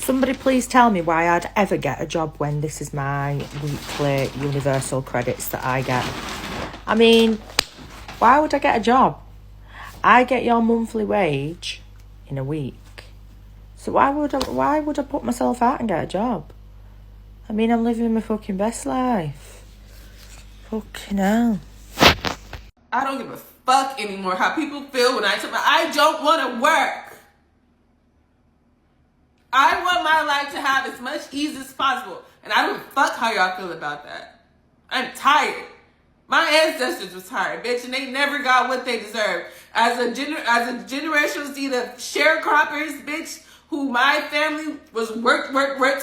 Somebody please tell me why I'd ever get a job when this is my weekly universal credits that I get. I mean, why would I get a job? I get your monthly wage in a week. So why would I put myself out and get a job? I mean, I'm living my fucking best life. Fucking hell. I don't give a fuck anymore how people feel when I tell them I don't want to work. I want my life to have as much ease as possible. And I don't fuck how y'all feel about that. I'm tired. My ancestors was tired, bitch, and they never got what they deserved. As a generational seed of sharecroppers, bitch, who my family was work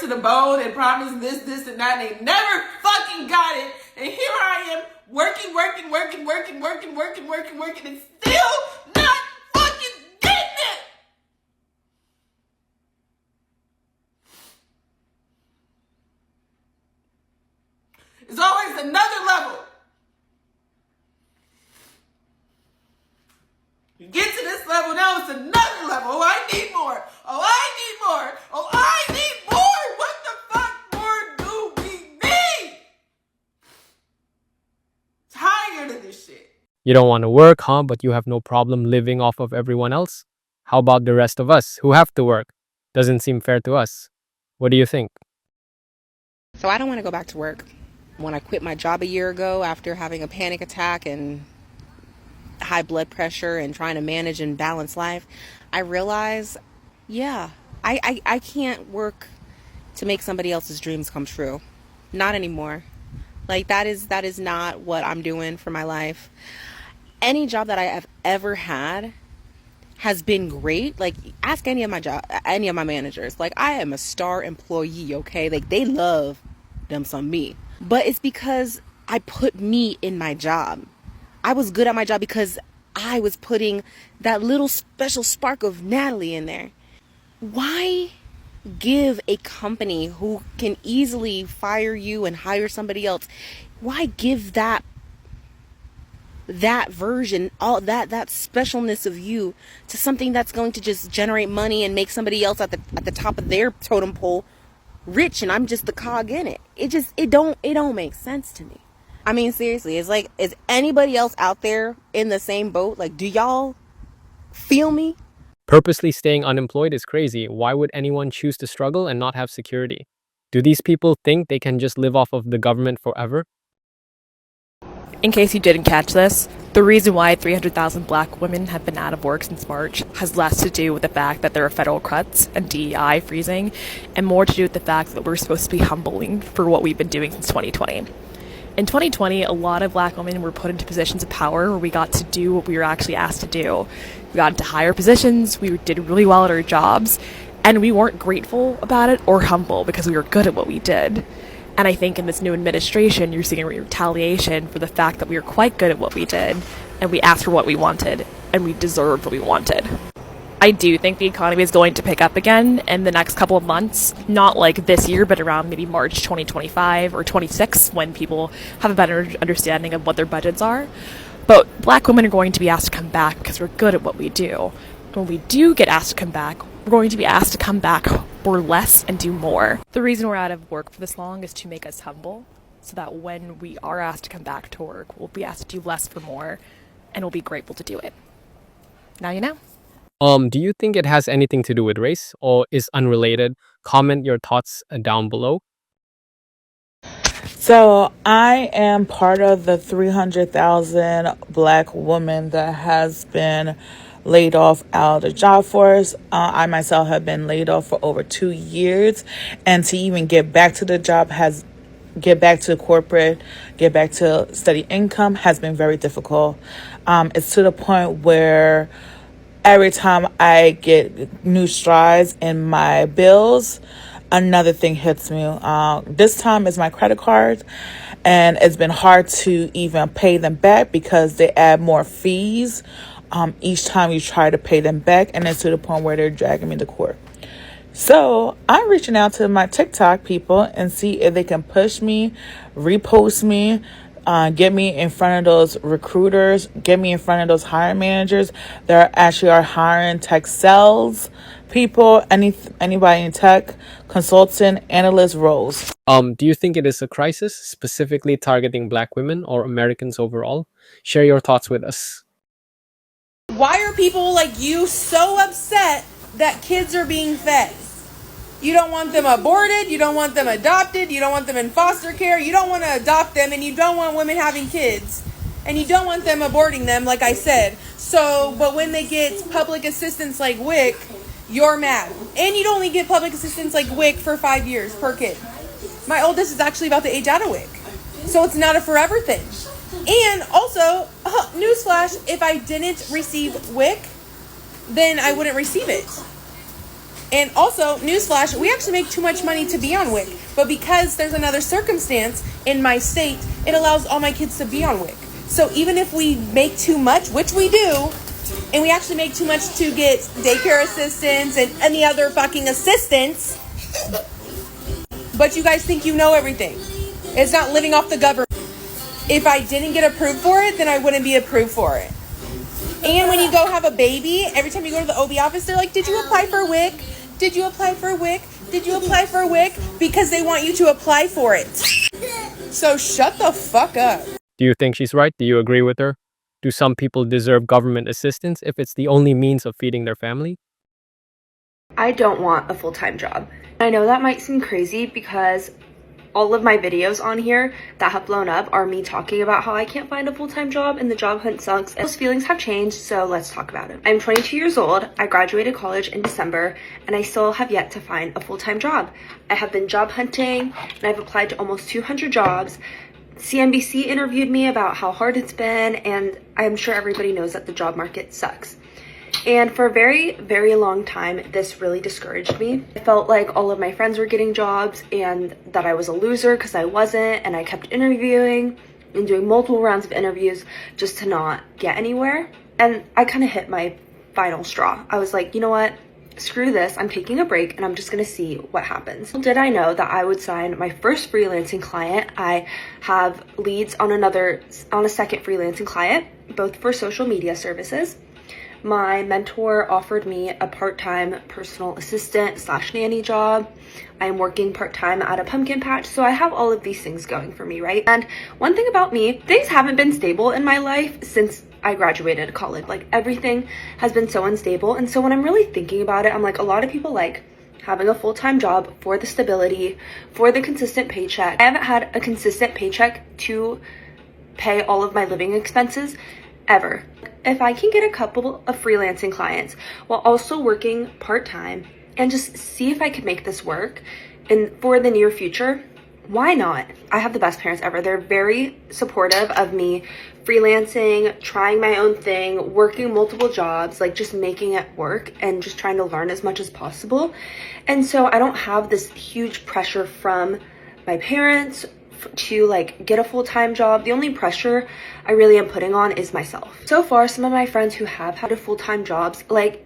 to the bone and promised this, and that, and they never fucking got it. And here I am, working, and still not fucking getting it. It's always another level. You get to this level, now it's another level. Oh, I need more. Oh, I need more. Oh, I need more. What the fuck more do we need? Tired of this shit. You don't want to work, huh? But you have no problem living off of everyone else? How about the rest of us who have to work? Doesn't seem fair to us. What do you think? So I don't want to go back to work. When I quit my job a year ago after having a panic attack and high blood pressure and trying to manage and balance life, I realized, I can't work to make somebody else's dreams come true. Not anymore. Like that is not what I'm doing for my life. Any job that I have ever had has been great. Like ask any of my managers. Like I am a star employee, okay? Like they love them some me. But it's because I put me in my job. I was good at my job because I was putting that little special spark of Natalie in there. Why give a company who can easily fire you and hire somebody else, why give that version, all that specialness of you to something that's going to just generate money and make somebody else at the top of their totem pole rich and I'm just the cog in it? It don't make sense to me. I mean, seriously, it's like, is anybody else out there in the same boat? Like, do y'all feel me? Purposely staying unemployed is crazy. Why would anyone choose to struggle and not have security? Do these people think they can just live off of the government forever? In case you didn't catch this, the reason why 300,000 black women have been out of work since March has less to do with the fact that there are federal cuts and DEI freezing, and more to do with the fact that we're supposed to be humbling for what we've been doing since 2020. In 2020, a lot of black women were put into positions of power where we got to do what we were actually asked to do. We got into higher positions, we did really well at our jobs, and we weren't grateful about it or humble because we were good at what we did. And I think in this new administration, you're seeing a retaliation for the fact that we were quite good at what we did, and we asked for what we wanted, and we deserved what we wanted. I do think the economy is going to pick up again in the next couple of months, not like this year, but around maybe March 2025 or 26, when people have a better understanding of what their budgets are. But black women are going to be asked to come back because we're good at what we do. When we do get asked to come back, we're going to be asked to come back for less and do more. The reason we're out of work for this long is to make us humble, so that when we are asked to come back to work, we'll be asked to do less for more, and we'll be grateful to do it. Now you know. Do you think it has anything to do with race or is unrelated? Comment your thoughts down below. So I am part of the 300,000 black women that has been laid off out of the job force. I myself have been laid off for over 2 years, and to even get back to the job get back to corporate, get back to steady income has been very difficult. It's to the point where every time I get new strides in my bills, another thing hits me. This time is my credit card, and it's been hard to even pay them back because they add more fees each time you try to pay them back, and it's to the point where they're dragging me to court. So I'm reaching out to my TikTok people and see if they can push me, repost me, get me in front of those recruiters, get me in front of those hiring managers that are hiring tech sales people, anybody in tech, consultant, analyst roles. Do you think it is a crisis specifically targeting Black women or Americans overall? Share your thoughts with us. Why are people like you so upset that kids are being fed? You don't want them aborted, you don't want them adopted, you don't want them in foster care, you don't want to adopt them, and you don't want women having kids. And you don't want them aborting them, like I said. So, but when they get public assistance like WIC, you're mad. And you'd only get public assistance like WIC for 5 years per kid. My oldest is actually about to age out of WIC. So it's not a forever thing. And also, newsflash, if I didn't receive WIC, then I wouldn't receive it. And also, newsflash, we actually make too much money to be on WIC. But because there's another circumstance in my state, it allows all my kids to be on WIC. So even if we make too much, which we do, and we actually make too much to get daycare assistance and any other fucking assistance, but you guys think you know everything. It's not living off the government. If I didn't get approved for it, then I wouldn't be approved for it. And when you go have a baby, every time you go to the OB office, they're like, did you apply for WIC? Did you apply for WIC? Did you apply for WIC? Because they want you to apply for it. So shut the fuck up. Do you think she's right? Do you agree with her? Do some people deserve government assistance if it's the only means of feeding their family? I don't want a full-time job. I know that might seem crazy because all of my videos on here that have blown up are me talking about how I can't find a full-time job and the job hunt sucks. And those feelings have changed, so let's talk about it. I'm 22 years old. I graduated college in December, and I still have yet to find a full-time job. I have been job hunting, and I've applied to almost 200 jobs. CNBC interviewed me about how hard it's been, and I'm sure everybody knows that the job market sucks. And for a very, very long time, this really discouraged me. I felt like all of my friends were getting jobs and that I was a loser because I wasn't, and I kept interviewing and doing multiple rounds of interviews just to not get anywhere. And I kind of hit my final straw. I was like, you know what? Screw this, I'm taking a break and I'm just gonna see what happens. Little did I know that I would sign my first freelancing client. I have leads on a second freelancing client, both for social media services. My mentor offered me a part-time personal assistant / nanny job. I am working part-time at a pumpkin patch, so I have all of these things going for me, right? And one thing about me, things haven't been stable in my life since I graduated college. Like, everything has been so unstable. And so when I'm really thinking about it, I'm like, a lot of people like having a full-time job for the stability, for the consistent paycheck. I haven't had a consistent paycheck to pay all of my living expenses ever. If I can get a couple of freelancing clients while also working part-time and just see if I could make this work and for the near future, why not? I have the best parents ever. They're very supportive of me freelancing, trying my own thing, working multiple jobs, like just making it work and just trying to learn as much as possible. And so I don't have this huge pressure from my parents to like get a full-time job. The only pressure I really am putting on is myself. So far, some of my friends who have had a full-time jobs like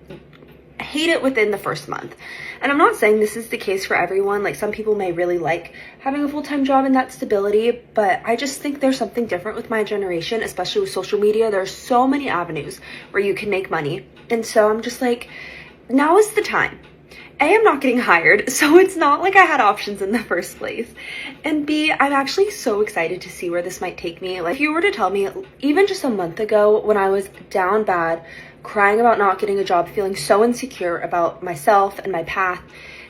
hate it within the first month. And I'm not saying this is the case for everyone. Like, some people may really like having a full-time job and that stability, but I just think there's something different with my generation, especially with social media. There's so many avenues where you can make money. And so I'm just like, now is the time. A, I'm not getting hired, so it's not like I had options in the first place. And B, I'm actually so excited to see where this might take me. Like, if you were to tell me even just a month ago when I was down bad, crying about not getting a job, feeling so insecure about myself and my path,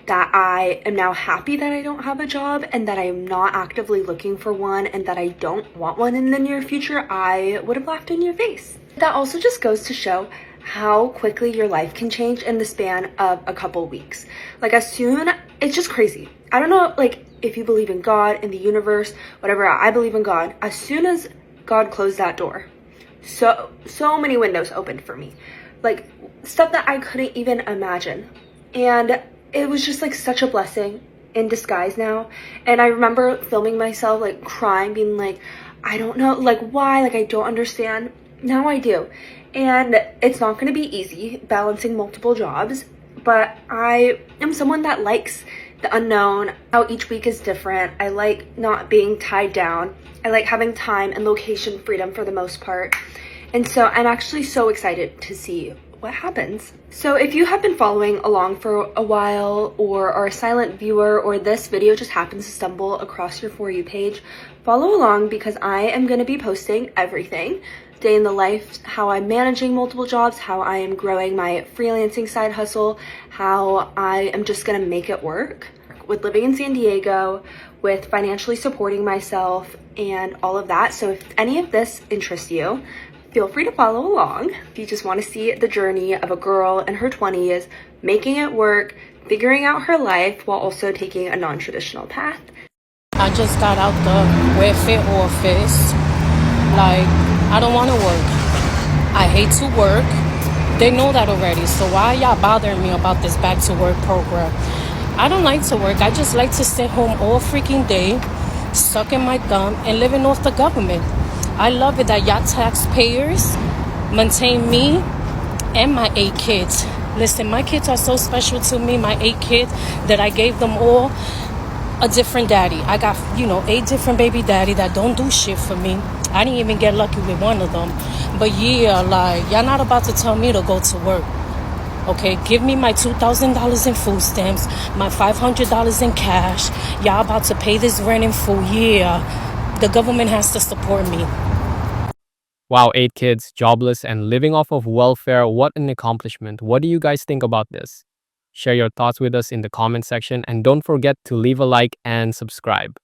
that I am now happy that I don't have a job and that I am not actively looking for one and that I don't want one in the near future, I would have laughed in your face. That also just goes to show how quickly your life can change in the span of a couple weeks. Like, it's just crazy. I don't know, like, if you believe in God, in the universe, whatever, I believe in God. As soon as God closed that door, so many windows opened for me, like stuff that I couldn't even imagine. And it was just like such a blessing in disguise now. And I remember filming myself like crying, being like, I don't know, like, why, like, I don't understand. Now I do. And it's not going to be easy balancing multiple jobs, but I am someone that likes the unknown, how each week is different. I like not being tied down. I like having time and location freedom for the most part. And so I'm actually so excited to see what happens. So if you have been following along for a while or are a silent viewer or this video just happens to stumble across your For You page, follow along because I am going to be posting everything. Day in the life, how I'm managing multiple jobs, how I am growing my freelancing side hustle, how I am just going to make it work with living in San Diego, with financially supporting myself and all of that. So if any of this interests you, feel free to follow along. If you just want to see the journey of a girl in her 20s, making it work, figuring out her life while also taking a non-traditional path. I just got out the welfare office. Like, I don't want to work. I hate to work. They know that already. So why y'all bothering me about this back to work program? I don't like to work. I just like to sit home all freaking day, sucking my thumb and living off the government. I love it that y'all taxpayers maintain me and my 8 kids. Listen, my kids are so special to me, my 8 kids, that I gave them all a different daddy. I got, 8 different baby daddy that don't do shit for me. I didn't even get lucky with one of them. But yeah, like, y'all not about to tell me to go to work. Okay, give me my $2,000 in food stamps, my $500 in cash. Y'all about to pay this rent in full. Yeah, the government has to support me. Wow, 8 kids, jobless, and living off of welfare. What an accomplishment. What do you guys think about this? Share your thoughts with us in the comment section and don't forget to leave a like and subscribe.